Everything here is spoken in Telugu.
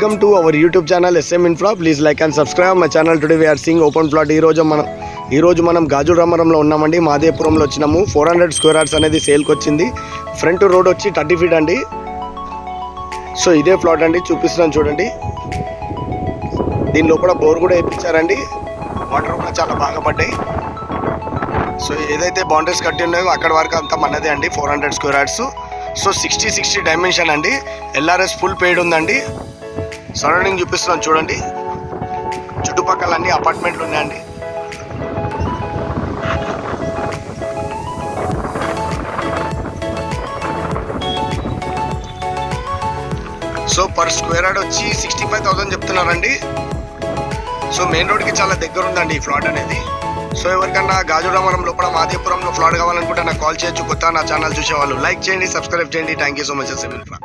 Welcome to our YouTube channel SM Infra. Please like and subscribe my channel. Today we are seeing open plot. ఈ రోజు మనం గాజుల రామారంలో ఉన్నామండి. మాదేపురంలో వచ్చినాము. 400 స్క్వేర్ యార్డ్స్ అనేది సేల్కి వచ్చింది. ఫ్రంట్ రోడ్ వచ్చి 30 ఫీట్ అండి. సో ఇదే ప్లాట్ అండి, చూపిస్తున్నాను చూడండి. దీని లోపల బోర్ కూడా వేయించారండి. వాటర్ కూడా చాలా బాగా పడ్డాయి. సో ఏదైతే బౌండరీస్ కట్టి ఉన్నాయో అక్కడ వరకు అంతా మనదే అండి. 400 స్క్వేర్ యార్డ్స్. సో 60 డైమెన్షన్ అండి. LRS ఫుల్ పెయిడ్ ఉందండి. సరౌండింగ్ చూపిస్తున్నాను చూడండి. చుట్టుపక్కల అన్ని అపార్ట్మెంట్లు ఉన్నాయండి. సో పర్ స్క్వేర్ యార్డ్ వచ్చి 65,000 చెప్తున్నారండి. సో మెయిన్ రోడ్కి చాలా దగ్గర ఉందండి ఈ ఫ్లాట్ అనేది. సో ఎవరికన్నా గాజుల రామారం లోపల మాదేపురంలో ఫ్లాట్ కావాలనుకుంటే నాకు కాల్ చేయొచ్చు. కొత్త నా ఛానల్ చూసేవాళ్ళు లైక్ చేయండి, సబ్స్క్రైబ్ చేయండి. Thank you so much SM Infra.